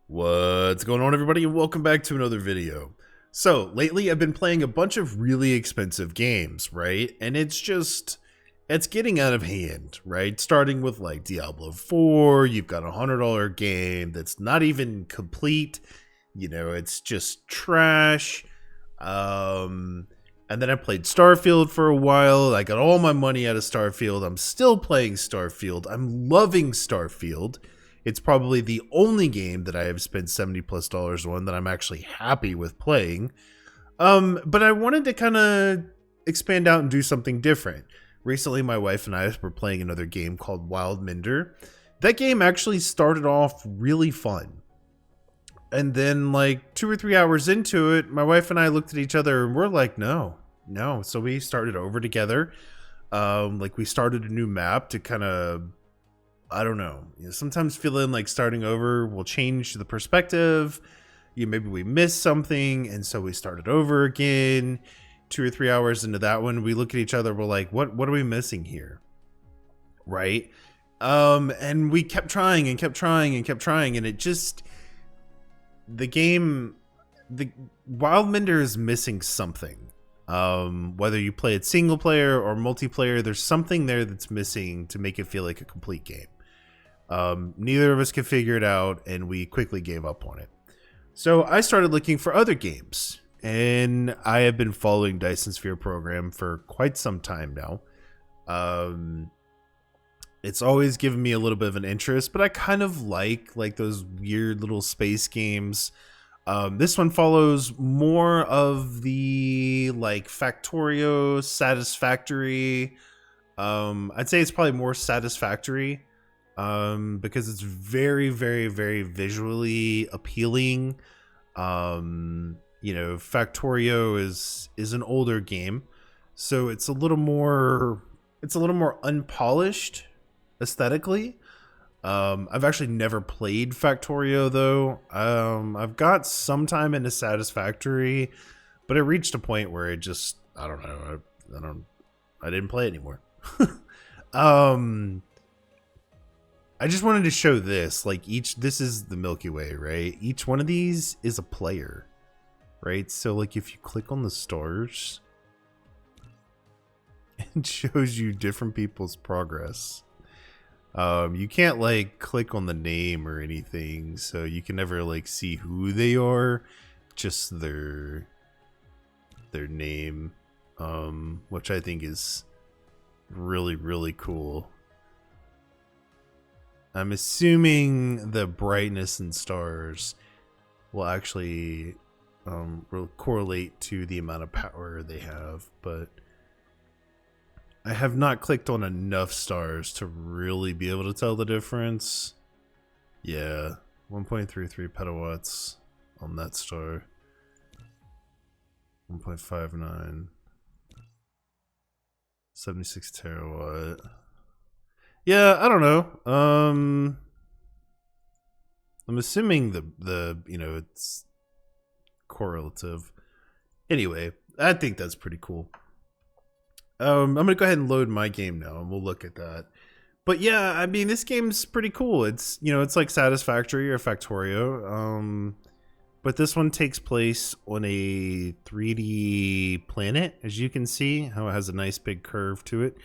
What's going on, everybody, and welcome back to another video. So lately I've been playing a bunch of really expensive games, right? And it's getting out of hand, right? Starting with like Diablo 4, you've got $100 game that's not even complete, it's just trash. And then I played Starfield for a while. I got all my money out of Starfield. I'm still playing Starfield. I'm loving Starfield. It's probably the only game that I have spent $70+ on that I'm actually happy with playing. But I wanted to kind of expand out and do something different. Recently, my wife and I were playing another game called Wild Minder. That game actually started off really fun. And then like 2 or 3 hours into it, my wife and I looked at each other and we're like, no. So we started over together. We started a new map to kind of, I don't know. Sometimes feeling like starting over will change the perspective. Maybe we missed something, and so we started over again. 2 or 3 hours into that one, we look at each other. We're like, "What are we missing here?" Right? And we kept trying and kept trying and kept trying, and it just the Wild Minder is missing something. Whether you play it single player or multiplayer, there's something there that's missing to make it feel like a complete game. Neither of us could figure it out, and we quickly gave up on it. So I started looking for other games, and I have been following Dyson Sphere Program for quite some time now. It's always given me a little bit of an interest, but I kind of like those weird little space games. This one follows more of the Factorio, Satisfactory. I'd say it's probably more Satisfactory. Because it's very, very, very visually appealing. Factorio is an older game, so it's a little more unpolished aesthetically. I've actually never played Factorio though. I've got some time into Satisfactory, but it reached a point where it just, I don't know. I didn't play it anymore. I just wanted to show this, this is the Milky Way, right? Each one of these is a player, right? So if you click on the stars, it shows you different people's progress. You can't click on the name or anything, so you can never see who they are, just their name, which I think is really, really cool. I'm assuming the brightness in stars will actually will correlate to the amount of power they have, but I have not clicked on enough stars to really be able to tell the difference. Yeah, 1.33 petawatts on that star. 1.59. 76 terawatt. Yeah, I don't know. I'm assuming the it's correlative. Anyway, I think that's pretty cool. I'm gonna go ahead and load my game now, and we'll look at that. But yeah, I mean, this game's pretty cool. It's it's like Satisfactory or Factorio. But this one takes place on a 3D planet, as you can see, how it has a nice big curve to it.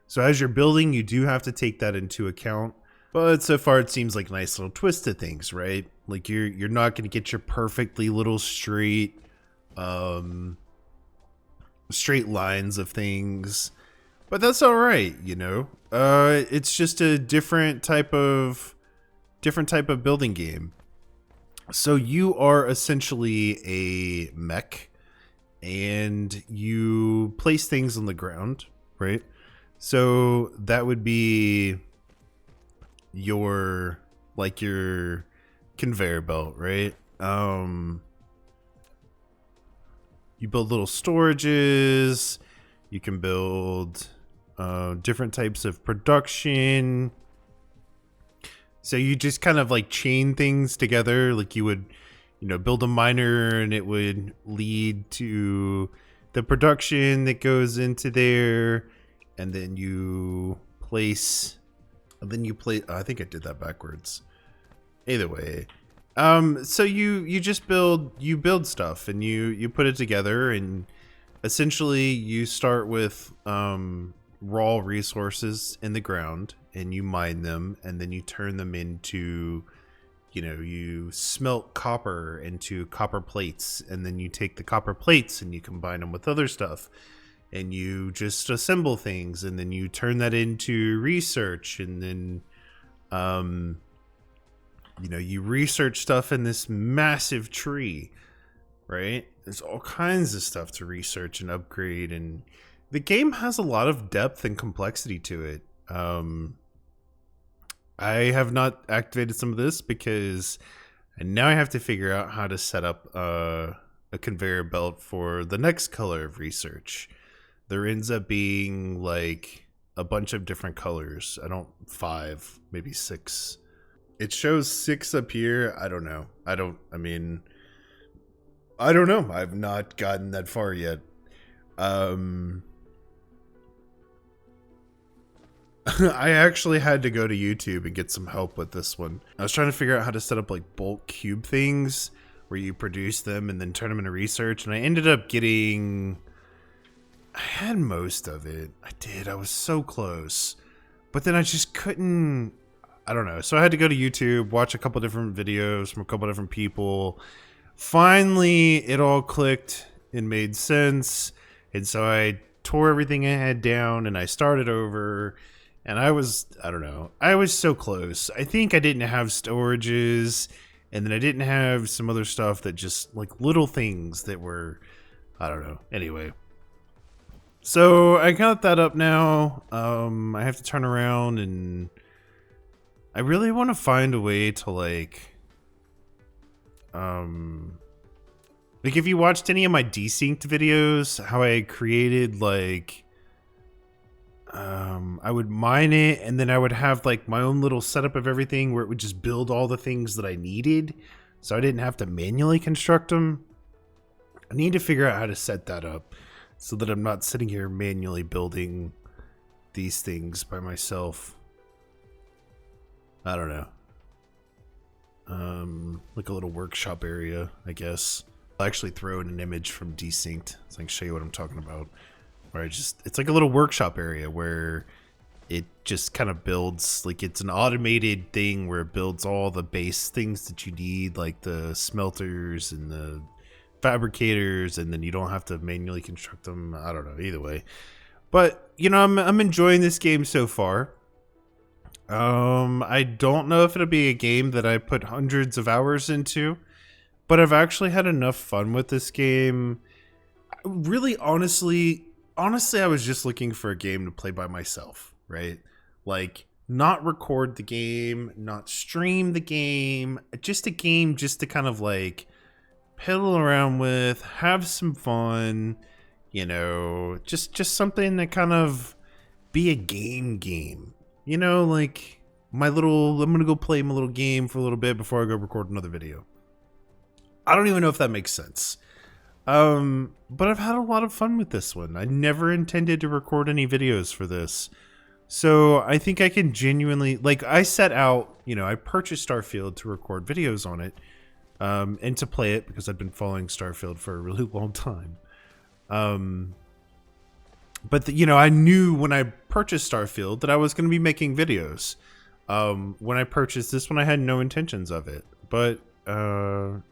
So as you're building, you do have to take that into account. But so far, it seems like a nice little twist to things, right? Like you're not going to get your perfectly little straight lines of things, but that's all right, It's just a different type of building game. So you are essentially a mech, and you place things on the ground, right? So that would be your conveyor belt, right? You build little storages. You can build different types of production. So you just kind of chain things together. You would, build a miner, and it would lead to the production that goes into there. And then you place, I think I did that backwards. Either way, So you just build stuff and you put it together, and essentially you start with raw resources in the ground and you mine them, and then you turn them into, you smelt copper into copper plates, and then you take the copper plates and you combine them with other stuff, and you just assemble things, and then you turn that into research, and then you research stuff in this massive tree, right? There's all kinds of stuff to research and upgrade, and the game has a lot of depth and complexity to it. I have not activated some of this because now I have to figure out how to set up a conveyor belt for the next color of research. There ends up being like a bunch of different colors. 5, maybe 6. It shows 6 up here. I don't know. I don't know. I've not gotten that far yet. I actually had to go to YouTube and get some help with this one. I was trying to figure out how to set up like bulk cube things where you produce them and then turn them into research, and I ended up getting... I had most of it. I did. I was so close. But then I just couldn't... I don't know. So I had to go to YouTube, watch a couple different videos from a couple different people. Finally, it all clicked and made sense. And so I tore everything I had down and I started over. And I don't know. I was so close. I think I didn't have storages. And then I didn't have some other stuff that just like little things that were, I don't know. Anyway. So I got that up now. I have to turn around, and I really want to find a way to like if you watched any of my desynced videos, how I created like I would mine it, and then I would have like my own little setup of everything where it would just build all the things that I needed, so I didn't have to manually construct them. I need to figure out how to set that up so that I'm not sitting here manually building these things by myself. I don't know. Like a little workshop area, I guess. I'll actually throw in an image from Desynced so I can show you what I'm talking about. Where it's like a little workshop area where it just kind of builds, like it's an automated thing where it builds all the base things that you need, like the smelters and the fabricators, and then you don't have to manually construct them. I don't know, either way. But, I'm enjoying this game so far. I don't know if it'll be a game that I put hundreds of hours into, but I've actually had enough fun with this game. Really, honestly, I was just looking for a game to play by myself, right? Like, not record the game, not stream the game, just a game just to kind of like piddle around with, have some fun, just something that kind of be a game. Like I'm gonna go play my little game for a little bit before I go record another video. I don't even know if that makes sense. But I've had a lot of fun with this one. I never intended to record any videos for this. So I think I can genuinely, like, I set out, I purchased Starfield to record videos on it, and to play it because I've been following Starfield for a really long time. But I knew when I purchased Starfield that I was going to be making videos. When I purchased this one, I had no intentions of it. But, I've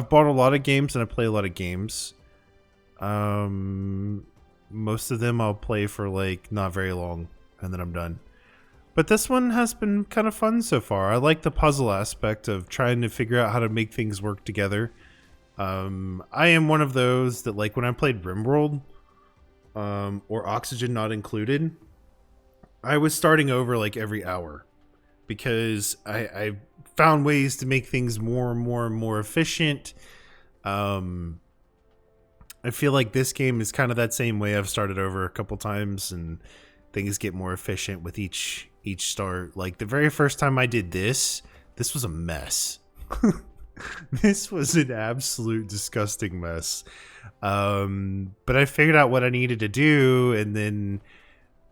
bought a lot of games and I play a lot of games. Most of them I'll play for like not very long and then I'm done. But this one has been kind of fun so far. I like the puzzle aspect of trying to figure out how to make things work together. I am one of those that, like, when I played RimWorld, or Oxygen Not Included, I was starting over like every hour because I found ways to make things more and more efficient. I feel like this game is kind of that same way. I've started over a couple times and things get more efficient with each start. Like the very first time I did this was a mess. This was an absolute disgusting mess. But I figured out what I needed to do, and then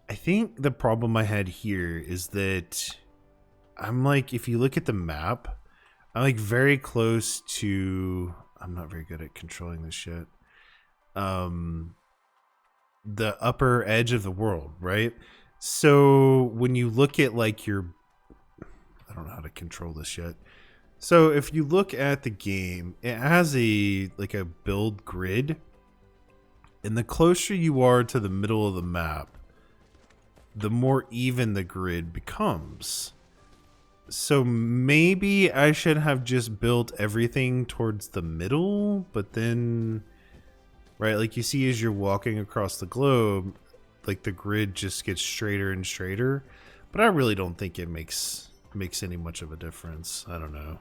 I think the problem I had here is that I'm like, if you look at the map, I'm like very close to, I'm not very good at controlling this shit. The upper edge of the world, right? So when you look at like your, I don't know how to control this yet. So if you look at the game, it has a like a build grid, and the closer you are to the middle of the map, the more even the grid becomes. So maybe I should have just built everything towards the middle, but then, right, like you see as you're walking across the globe, like the grid just gets straighter and straighter. But I really don't think it makes any much of a difference. I don't know.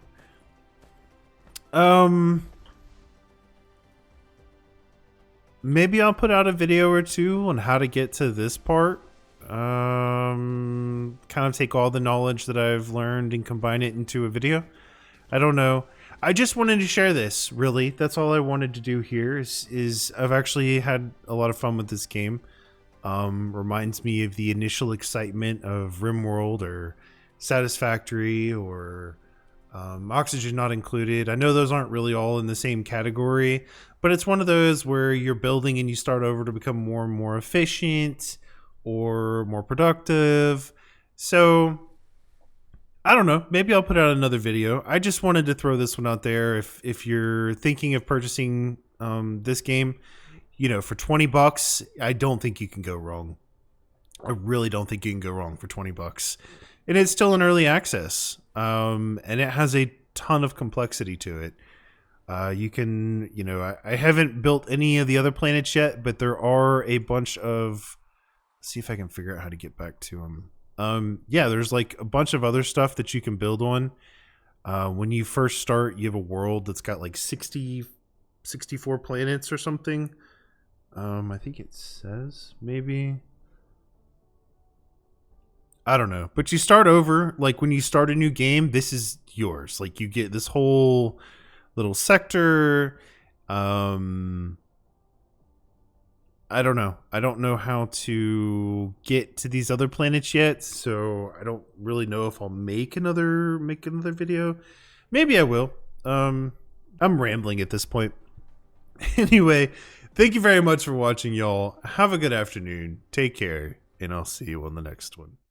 Maybe I'll put out a video or two on how to get to this part. Kind of take all the knowledge that I've learned and combine it into a video. I don't know. I just wanted to share this, really. That's all I wanted to do here is I've actually had a lot of fun with this game. Reminds me of the initial excitement of RimWorld or Satisfactory or Oxygen Not Included. I know those aren't really all in the same category, but it's one of those where you're building and you start over to become more and more efficient or more productive. So I don't know. Maybe I'll put out another video. I just wanted to throw this one out there. If you're thinking of purchasing this game, you know, for $20, I don't think you can go wrong. I really don't think you can go wrong for $20. And it's still in early access. And it has a ton of complexity to it. You can, you know, I haven't built any of the other planets yet, but there are a bunch of, let's see if I can figure out how to get back to them. Yeah, there's like a bunch of other stuff that you can build on. When you first start, you have a world that's got like 64 planets or something. I think it says maybe, I don't know, but you start over. Like when you start a new game, this is yours. Like you get this whole little sector. I don't know. I don't know how to get to these other planets yet, so I don't really know if I'll make another video. Maybe I will. I'm rambling at this point. Anyway, thank you very much for watching, y'all. Have a good afternoon. Take care, and I'll see you on the next one.